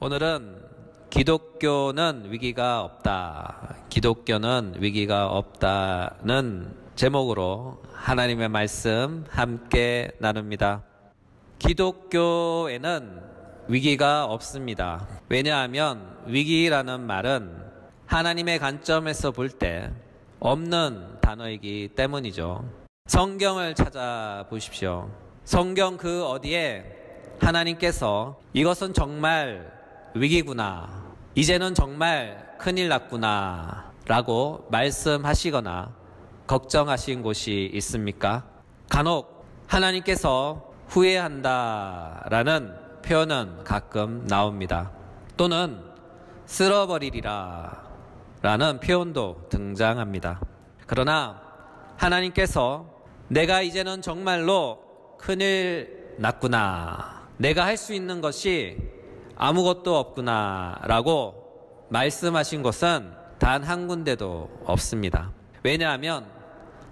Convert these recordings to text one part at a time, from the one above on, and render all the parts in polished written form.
오늘은 기독교는 위기가 없다. 기독교는 위기가 없다는 제목으로 하나님의 말씀 함께 나눕니다. 기독교에는 위기가 없습니다. 왜냐하면 위기라는 말은 하나님의 관점에서 볼 때 없는 단어이기 때문이죠. 성경을 찾아보십시오. 성경 그 어디에 하나님께서 이것은 정말 위기구나, 이제는 정말 큰일 났구나 라고 말씀하시거나 걱정하신 곳이 있습니까? 간혹 하나님께서 후회한다 라는 표현은 가끔 나옵니다. 또는 쓸어버리리라 라는 표현도 등장합니다. 그러나 하나님께서 내가 이제는 정말로 큰일 났구나, 내가 할 수 있는 것이 아무것도 없구나 라고 말씀하신 것은 단 한 군데도 없습니다. 왜냐하면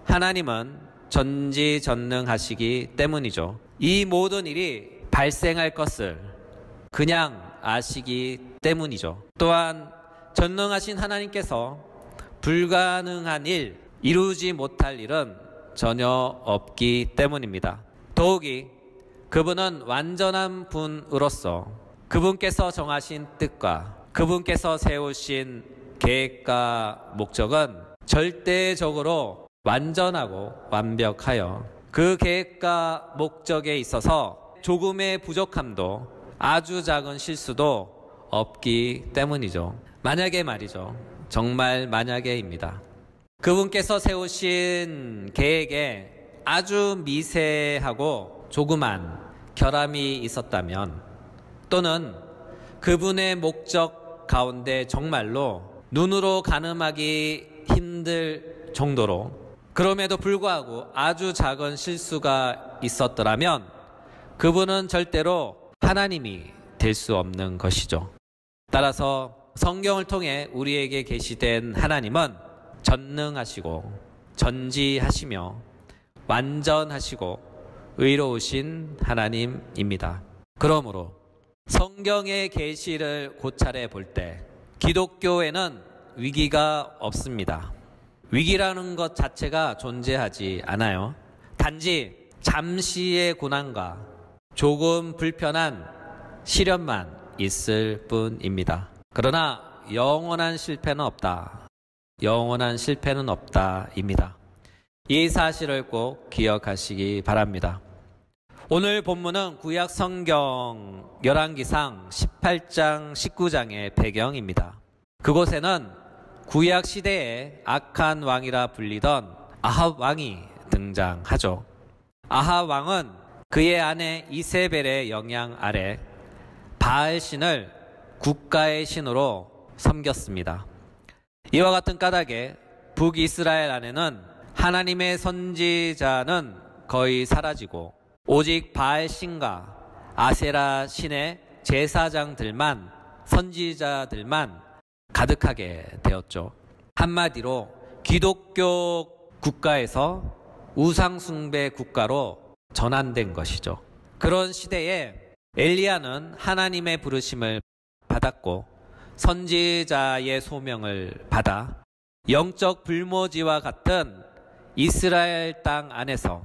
하나님은 전지전능하시기 때문이죠. 이 모든 일이 발생할 것을 그냥 아시기 때문이죠. 또한 전능하신 하나님께서 불가능한 일, 이루지 못할 일은 전혀 없기 때문입니다. 더욱이 그분은 완전한 분으로서 그분께서 정하신 뜻과 그분께서 세우신 계획과 목적은 절대적으로 완전하고 완벽하여 그 계획과 목적에 있어서 조금의 부족함도 아주 작은 실수도 없기 때문이죠. 만약에 말이죠. 정말 만약에입니다. 그분께서 세우신 계획에 아주 미세하고 조그만 결함이 있었다면, 또는 그분의 목적 가운데 정말로 눈으로 가늠하기 힘들 정도로 그럼에도 불구하고 아주 작은 실수가 있었더라면 그분은 절대로 하나님이 될 수 없는 것이죠. 따라서 성경을 통해 우리에게 계시된 하나님은 전능하시고 전지하시며 완전하시고 의로우신 하나님입니다. 그러므로 성경의 계시를 고찰해 볼 때 기독교에는 위기가 없습니다. 위기라는 것 자체가 존재하지 않아요. 단지 잠시의 고난과 조금 불편한 시련만 있을 뿐입니다. 그러나 영원한 실패는 없다. 영원한 실패는 없다입니다. 이 사실을 꼭 기억하시기 바랍니다. 오늘 본문은 구약 성경 열왕기상 18장 19장의 배경입니다. 그곳에는 구약 시대에 악한 왕이라 불리던 아합 왕이 등장하죠. 아합 왕은 그의 아내 이세벨의 영향 아래 바알신을 국가의 신으로 섬겼습니다. 이와 같은 까닭에 북이스라엘 안에는 하나님의 선지자는 거의 사라지고 오직 바알신과 아세라 신의 제사장들만, 선지자들만 가득하게 되었죠. 한마디로 기독교 국가에서 우상숭배 국가로 전환된 것이죠. 그런 시대에 엘리야는 하나님의 부르심을 받았고 선지자의 소명을 받아 영적 불모지와 같은 이스라엘 땅 안에서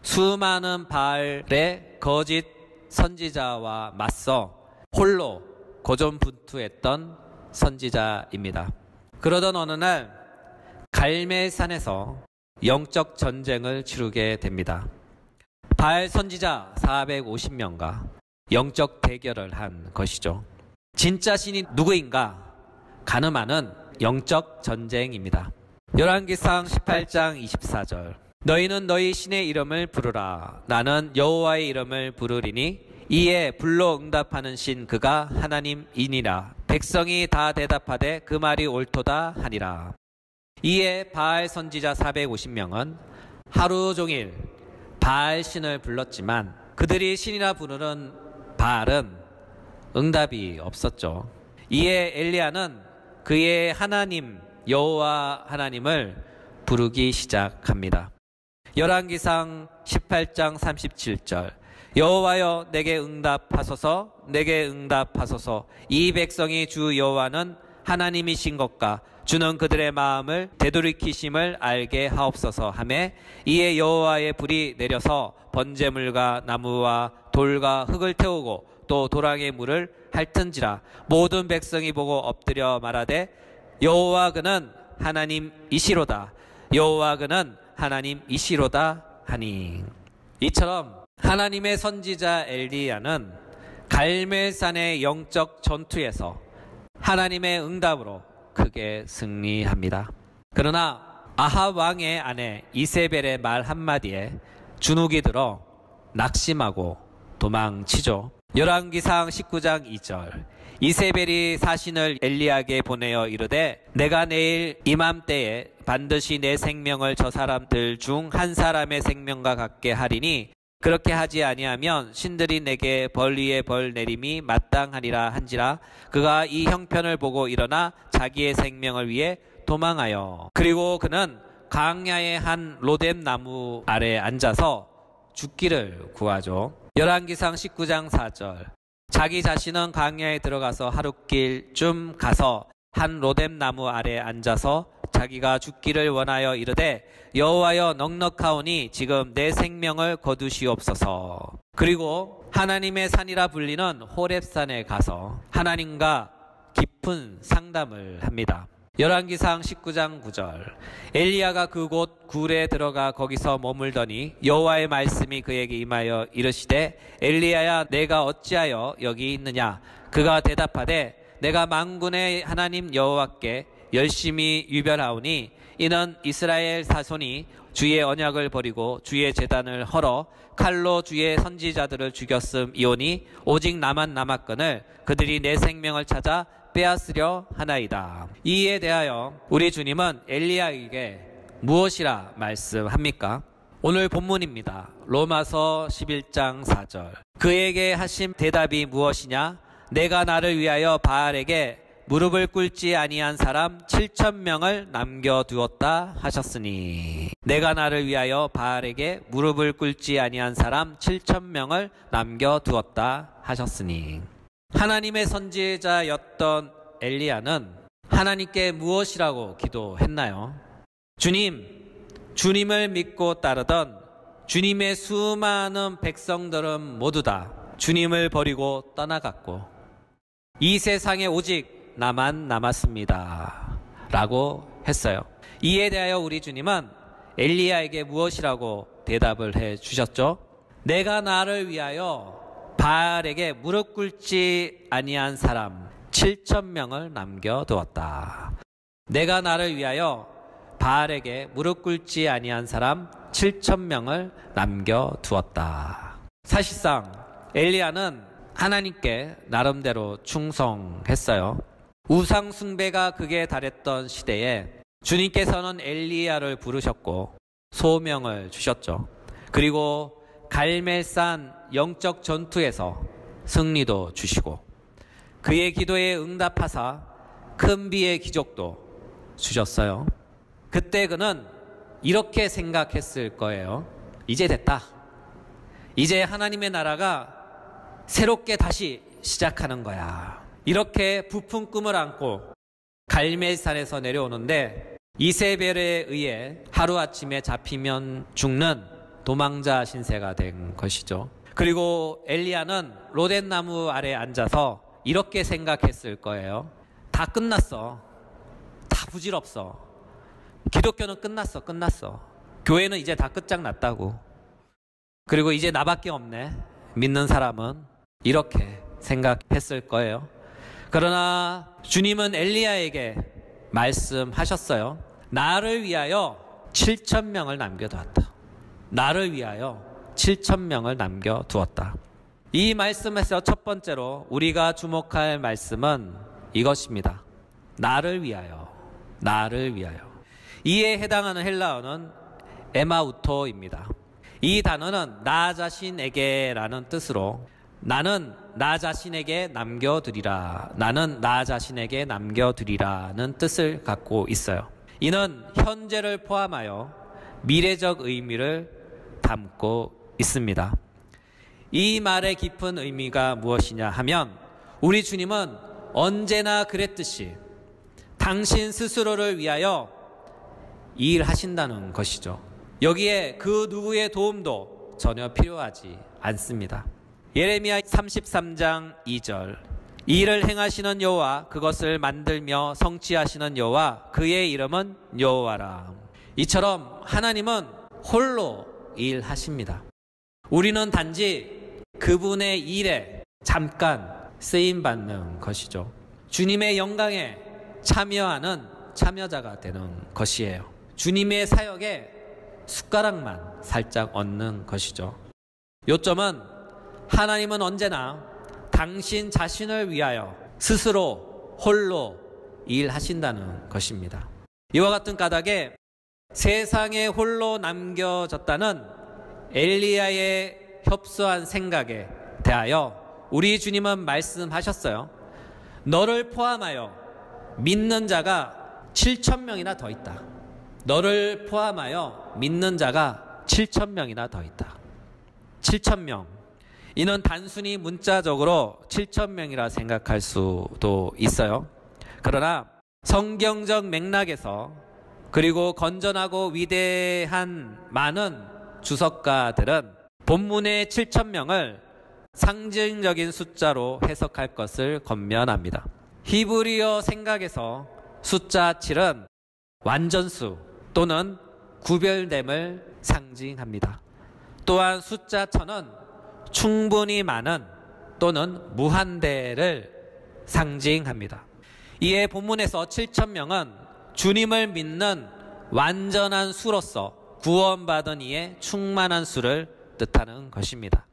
수많은 바알의 거짓 선지자와 맞서 홀로 고전분투했던 선지자입니다. 그러던 어느 날 갈멜산에서 영적 전쟁을 치르게 됩니다. 바알 선지자 450명과 영적 대결을 한 것이죠. 진짜 신이 누구인가 가늠하는 영적 전쟁입니다. 열왕기상 18장 24절 너희는 너희 신의 이름을 부르라. 나는 여호와의 이름을 부르리니 이에 불로 응답하는 신 그가 하나님이니라. 백성이 다 대답하되 그 말이 옳도다 하니라. 이에 바알 선지자 450명은 하루 종일 바알 신을 불렀지만 그들이 신이라 부르는 바알은 응답이 없었죠. 이에 엘리야는 그의 하나님 여호와 하나님을 부르기 시작합니다. 열왕기상 18장 37절 여호와여 내게 응답하소서, 내게 응답하소서. 이 백성이 주 여호와는 하나님이신 것과 주는 그들의 마음을 되돌이키심을 알게 하옵소서 하매 이에 여호와의 불이 내려서 번제물과 나무와 돌과 흙을 태우고 또 도랑의 물을 핥은지라. 모든 백성이 보고 엎드려 말하되 여호와 그는 하나님이시로다, 여호와 그는 하나님이시로다 하니. 이처럼 하나님의 선지자 엘리야는 갈멜산의 영적 전투에서 하나님의 응답으로 크게 승리합니다. 그러나 아합 왕의 아내 이세벨의 말 한마디에 주눅이 들어 낙심하고 도망치죠. 열왕기상 19장 2절. 이세벨이 사신을 엘리야에게 보내어 이르되 내가 내일 이맘때에 반드시 내 생명을 저 사람들 중 한 사람의 생명과 같게 하리니 그렇게 하지 아니하면 신들이 내게 벌 위에 벌 내림이 마땅하리라 한지라. 그가 이 형편을 보고 일어나 자기의 생명을 위해 도망하여 그리고 그는 광야의 한 로뎀 나무 아래에 앉아서 죽기를 구하죠. 열왕기상 19장 4절. 자기 자신은 광야에 들어가서 하룻길쯤 가서 한 로뎀 나무 아래에 앉아서 자기가 죽기를 원하여 이르되 여호와여 넉넉하오니 지금 내 생명을 거두시옵소서. 그리고 하나님의 산이라 불리는 호렙산에 가서 하나님과 깊은 상담을 합니다. 열왕기상 19장 9절. 엘리야가 그곳 굴에 들어가 거기서 머물더니 여호와의 말씀이 그에게 임하여 이르시되 엘리야야 내가 어찌하여 여기 있느냐. 그가 대답하되 내가 만군의 하나님 여호와께 열심히 유별하오니 이는 이스라엘 자손이 주의 언약을 버리고 주의 제단을 헐어 칼로 주의 선지자들을 죽였음이오니 오직 나만 남았거늘 그들이 내 생명을 찾아 빼앗으려 하나이다. 이에 대하여 우리 주님은 엘리야에게 무엇이라 말씀합니까? 오늘 본문입니다. 로마서 11장 4절. 그에게 하신 대답이 무엇이냐? 내가 나를 위하여 바알에게 무릎을 꿇지 아니한 사람 7,000명을 남겨두었다 하셨으니. 내가 나를 위하여 바알에게 무릎을 꿇지 아니한 사람 7,000명을 남겨두었다 하셨으니. 하나님의 선지자였던 엘리야는 하나님께 무엇이라고 기도했나요? 주님을 믿고 따르던 주님의 수많은 백성들은 모두 다 주님을 버리고 떠나갔고 이 세상에 오직 나만 남았습니다 라고 했어요. 이에 대하여 우리 주님은 엘리야에게 무엇이라고 대답을 해 주셨죠? 내가 나를 위하여 바알에게 무릎 꿇지 아니한 사람 7,000명을 남겨두었다. 내가 나를 위하여 바알에게 무릎 꿇지 아니한 사람 7,000명을 남겨두었다. 사실상 엘리야는 하나님께 나름대로 충성했어요. 우상 숭배가 극에 달했던 시대에 주님께서는 엘리야를 부르셨고 소명을 주셨죠. 그리고 갈멜산 영적 전투에서 승리도 주시고 그의 기도에 응답하사 큰 비의 기적도 주셨어요. 그때 그는 이렇게 생각했을 거예요. 이제 됐다. 이제 하나님의 나라가 새롭게 다시 시작하는 거야. 이렇게 부푼 꿈을 안고 갈멜산에서 내려오는데 이세벨에 의해 하루아침에 잡히면 죽는 도망자 신세가 된 것이죠. 그리고 엘리야는 로뎀 나무 아래 앉아서 이렇게 생각했을 거예요. 다 끝났어. 다 부질없어. 기독교는 끝났어. 교회는 이제 다 끝장났다고. 그리고 이제 나밖에 없네. 믿는 사람은. 이렇게 생각했을 거예요. 그러나 주님은 엘리야에게 말씀하셨어요. 나를 위하여 7,000명을 남겨두었다. 나를 위하여 7,000명을 남겨두었다. 이 말씀에서 첫 번째로 우리가 주목할 말씀은 이것입니다. 나를 위하여. 나를 위하여. 이에 해당하는 헬라어는 에마우토입니다. 이 단어는 나 자신에게라는 뜻으로 나는 나 자신에게 남겨두리라. 나는 나 자신에게 남겨두리라는 뜻을 갖고 있어요. 이는 현재를 포함하여 미래적 의미를 담고 있습니다. 이 말의 깊은 의미가 무엇이냐 하면 우리 주님은 언제나 그랬듯이 당신 스스로를 위하여 일하신다는 것이죠. 여기에 그 누구의 도움도 전혀 필요하지 않습니다. 예레미야 33장 2절 이 일을 행하시는 여호와 그것을 만들며 성취하시는 여호와 그의 이름은 여호와라. 이처럼 하나님은 홀로 일하십니다. 우리는 단지 그분의 일에 잠깐 쓰임받는 것이죠. 주님의 영광에 참여하는 참여자가 되는 것이에요. 주님의 사역에 숟가락만 살짝 얹는 것이죠. 요점은 하나님은 언제나 당신 자신을 위하여 스스로 홀로 일하신다는 것입니다. 이와 같은 까닭에 세상에 홀로 남겨졌다는 엘리야의 협소한 생각에 대하여 우리 주님은 말씀하셨어요. 너를 포함하여 믿는 자가 7,000명이나 더 있다. 너를 포함하여 믿는 자가 7,000명이나 더 있다. 7,000명. 이는 단순히 문자적으로 7,000명이라 생각할 수도 있어요. 그러나 성경적 맥락에서 그리고 건전하고 위대한 많은 주석가들은 본문의 7,000명을 상징적인 숫자로 해석할 것을 권면합니다. 히브리어 생각에서 숫자 7은 완전수 또는 구별됨을 상징합니다. 또한 숫자 1000은 충분히 많은 또는 무한대를 상징합니다. 이에 본문에서 7,000명은 주님을 믿는 완전한 수로서 구원받은 이의 충만한 수를 뜻하는 것입니다.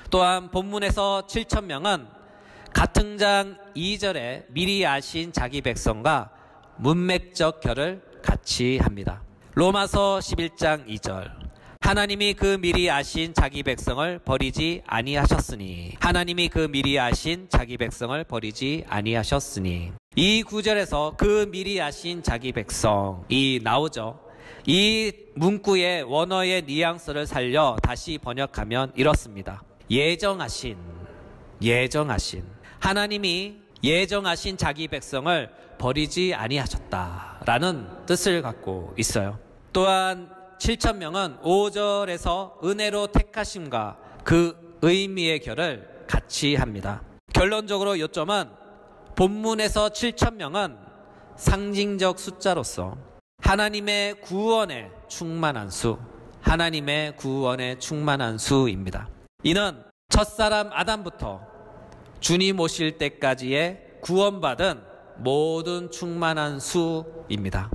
또한 본문에서 7,000명은 같은 장 2절에 미리 아신 자기 백성과 문맥적 결을 같이 합니다. 로마서 11장 2절 하나님이 그 미리 아신 자기 백성을 버리지 아니하셨으니 하나님이 그 미리 아신 자기 백성을 버리지 아니하셨으니 이 구절에서 그 미리 아신 자기 백성이 나오죠. 이 문구의 원어의 뉘앙스를 살려 다시 번역하면 이렇습니다. 예정하신 하나님이 예정하신 자기 백성을 버리지 아니하셨다라는 뜻을 갖고 있어요. 또한 7,000명은 5절에서 은혜로 택하심과 그 의미의 결을 같이 합니다. 결론적으로 요점은 본문에서 7,000명은 상징적 숫자로서 하나님의 구원에 충만한 수, 하나님의 구원에 충만한 수입니다. 이는 첫사람 아담부터 주님 오실 때까지의 구원받은 모든 충만한 수입니다.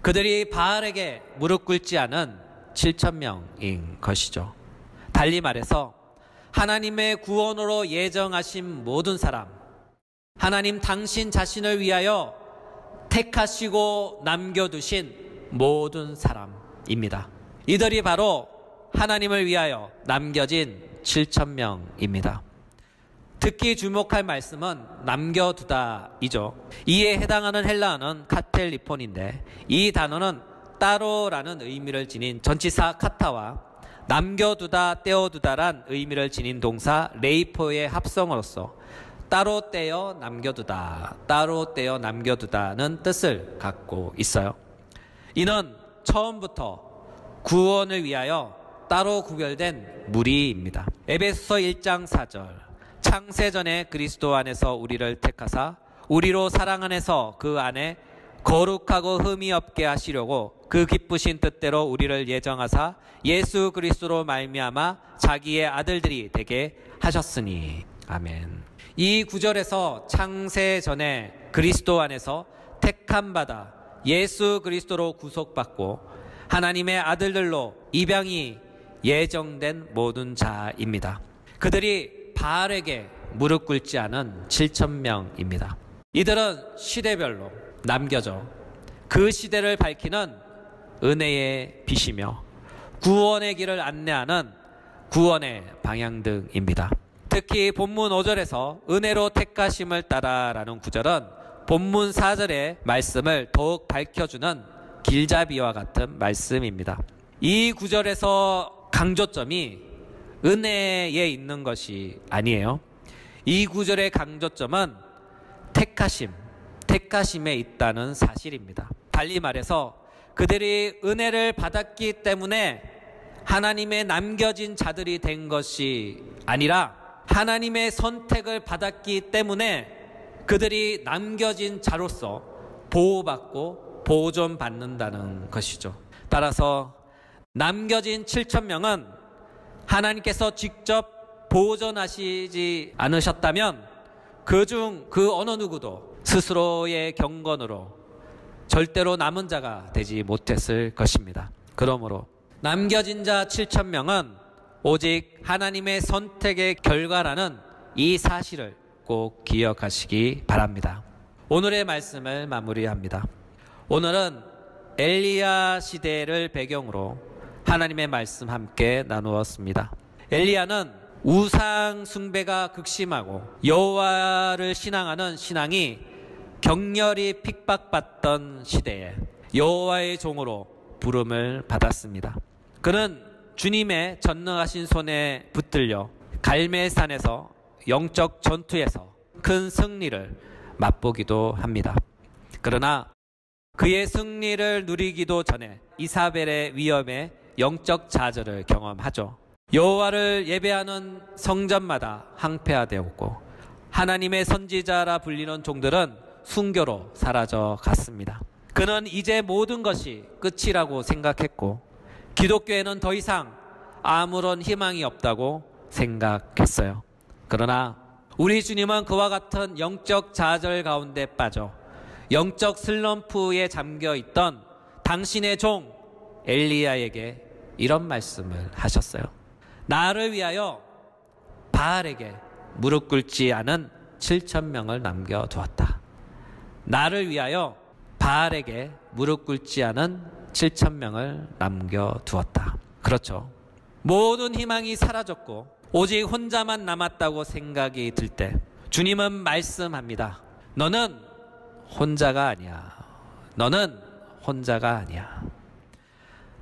그들이 바알에게 무릎 꿇지 않은 7,000명인 것이죠. 달리 말해서 하나님의 구원으로 예정하신 모든 사람, 하나님 당신 자신을 위하여 택하시고 남겨두신 모든 사람입니다. 이들이 바로 하나님을 위하여 남겨진 7,000명입니다. 특히 주목할 말씀은 남겨두다이죠. 이에 해당하는 헬라어는 카텔리폰인데 이 단어는 따로라는 의미를 지닌 전치사 카타와 남겨두다, 떼어두다란 의미를 지닌 동사 레이포의 합성어로서 따로 떼어 남겨두다, 따로 떼어 남겨두다는 뜻을 갖고 있어요. 이는 처음부터 구원을 위하여 따로 구별된 무리입니다. 에베소서 1장 4절 창세전에 그리스도 안에서 우리를 택하사 우리로 사랑 안에서 그 안에 거룩하고 흠이 없게 하시려고 그 기쁘신 뜻대로 우리를 예정하사 예수 그리스도로 말미암아 자기의 아들들이 되게 하셨으니. 아멘. 이 구절에서 창세전에 그리스도 안에서 택함받아 예수 그리스도로 구속받고 하나님의 아들들로 입양이 예정된 모든 자입니다. 그들이 바알에게 무릎 꿇지 않은 7,000명입니다. 이들은 시대별로 남겨져 그 시대를 밝히는 은혜의 빛이며 구원의 길을 안내하는 구원의 방향등입니다. 특히 본문 5절에서 은혜로 택하심을 따라라는 구절은 본문 4절의 말씀을 더욱 밝혀주는 길잡이와 같은 말씀입니다. 이 구절에서 강조점이 은혜에 있는 것이 아니에요. 이 구절의 강조점은 택하심에 있다는 사실입니다. 달리 말해서 그들이 은혜를 받았기 때문에 하나님의 남겨진 자들이 된 것이 아니라 하나님의 선택을 받았기 때문에 그들이 남겨진 자로서 보호받고 보존받는다는 것이죠. 따라서 남겨진 7,000명은 하나님께서 직접 보존하시지 않으셨다면 그중 그 어느 누구도 스스로의 경건으로 절대로 남은 자가 되지 못했을 것입니다. 그러므로 남겨진 자 7,000명은 오직 하나님의 선택의 결과라는 이 사실을 꼭 기억하시기 바랍니다. 오늘의 말씀을 마무리합니다. 오늘은 엘리야 시대를 배경으로 하나님의 말씀 함께 나누었습니다. 엘리야는 우상 숭배가 극심하고 여호와를 신앙하는 신앙이 격렬히 핍박받던 시대에 여호와의 종으로 부름을 받았습니다. 그는 주님의 전능하신 손에 붙들려 갈멜산에서 영적 전투에서 큰 승리를 맛보기도 합니다. 그러나 그의 승리를 누리기도 전에 이사벨의 위험에 영적 좌절을 경험하죠. 여호와를 예배하는 성전마다 항폐화되었고 하나님의 선지자라 불리는 종들은 순교로 사라져 갔습니다. 그는 이제 모든 것이 끝이라고 생각했고 기독교에는 더 이상 아무런 희망이 없다고 생각했어요. 그러나 우리 주님은 그와 같은 영적 좌절 가운데 빠져 영적 슬럼프에 잠겨 있던 당신의 종 엘리야에게 이런 말씀을 하셨어요. 나를 위하여 바알에게 무릎 꿇지 않은 7,000명을 남겨두었다. 나를 위하여 바알에게 무릎 꿇지 않은 7,000명을 남겨두었다. 그렇죠. 모든 희망이 사라졌고 오직 혼자만 남았다고 생각이 들 때 주님은 말씀합니다. 너는 혼자가 아니야. 너는 혼자가 아니야.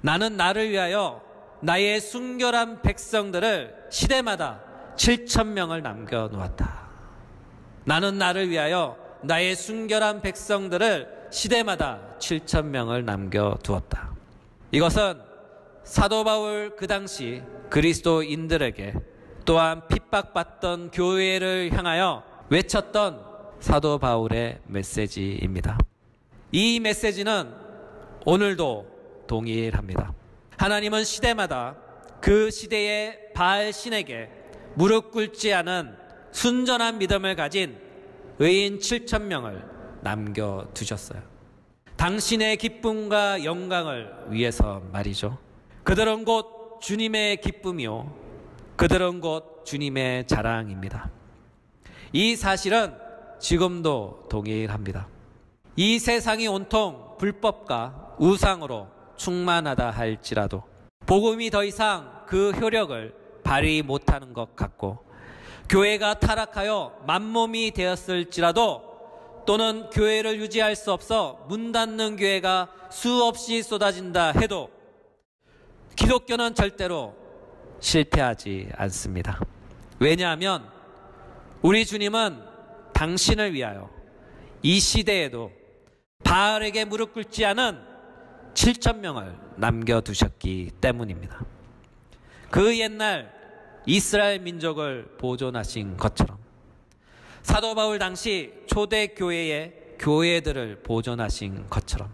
나는 나를 위하여 나의 순결한 백성들을 시대마다 7,000명을 남겨놓았다. 나는 나를 위하여 나의 순결한 백성들을 시대마다 7,000명을 남겨두었다. 이것은 사도 바울 그 당시 그리스도인들에게 또한 핍박받던 교회를 향하여 외쳤던 사도 바울의 메시지입니다. 이 메시지는 오늘도 동일합니다. 하나님은 시대마다 그 시대의 바알 신에게 무릎 꿇지 않은 순전한 믿음을 가진 의인 7,000명을 남겨두셨어요. 당신의 기쁨과 영광을 위해서 말이죠. 그들은 곧 주님의 기쁨이요 그들은 곧 주님의 자랑입니다. 이 사실은 지금도 동일합니다. 이 세상이 온통 불법과 우상으로 충만하다 할지라도 복음이 더 이상 그 효력을 발휘 못하는 것 같고 교회가 타락하여 만몸이 되었을지라도 또는 교회를 유지할 수 없어 문 닫는 교회가 수없이 쏟아진다 해도 기독교는 절대로 실패하지 않습니다. 왜냐하면 우리 주님은 당신을 위하여 이 시대에도 바알에게 무릎 꿇지 않은 7,000명을 남겨두셨기 때문입니다. 그 옛날 이스라엘 민족을 보존하신 것처럼 사도 바울 당시 초대교회의 교회들을 보존하신 것처럼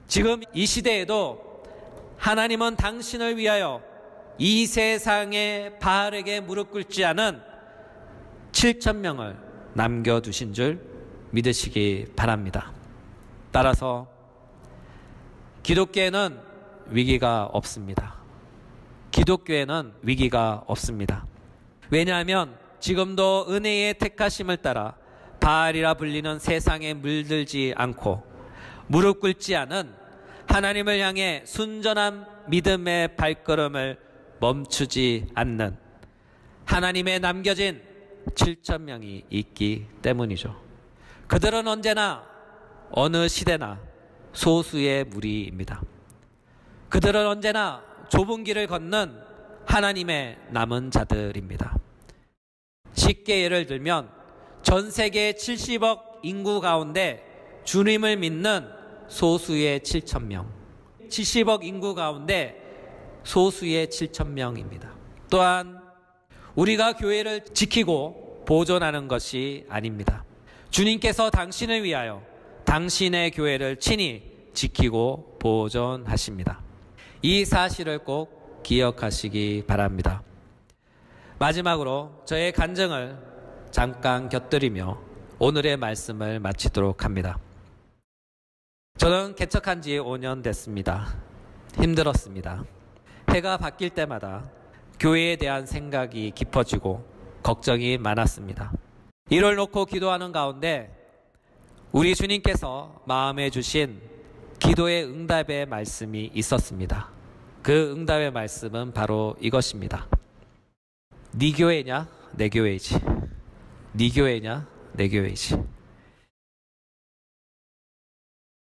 지금 이 시대에도 하나님은 당신을 위하여 이 세상의 바알에게 무릎 꿇지 않은 7,000명을 남겨두신 줄 믿으시기 바랍니다. 따라서 기독교에는 위기가 없습니다. 기독교에는 위기가 없습니다. 왜냐하면 지금도 은혜의 택하심을 따라 바알이라 불리는 세상에 물들지 않고 무릎 꿇지 않은 하나님을 향해 순전한 믿음의 발걸음을 멈추지 않는 하나님의 남겨진 7,000명이 있기 때문이죠. 그들은 언제나 어느 시대나 소수의 무리입니다. 그들은 언제나 좁은 길을 걷는 하나님의 남은 자들입니다. 쉽게 예를 들면 전 세계 70억 인구 가운데 주님을 믿는 소수의 7,000명, 70억 인구 가운데 소수의 7,000명입니다. 또한 우리가 교회를 지키고 보존하는 것이 아닙니다. 주님께서 당신을 위하여 당신의 교회를 친히 지키고 보존하십니다. 이 사실을 꼭 기억하시기 바랍니다. 마지막으로 저의 간증을 잠깐 곁들이며 오늘의 말씀을 마치도록 합니다. 저는 개척한 지 5년 됐습니다. 힘들었습니다. 해가 바뀔 때마다 교회에 대한 생각이 깊어지고 걱정이 많았습니다. 이를 놓고 기도하는 가운데 우리 주님께서 마음에 주신 기도의 응답의 말씀이 있었습니다. 그 응답의 말씀은 바로 이것입니다. 네 교회냐? 내 교회이지. 네 교회냐? 내 교회이지.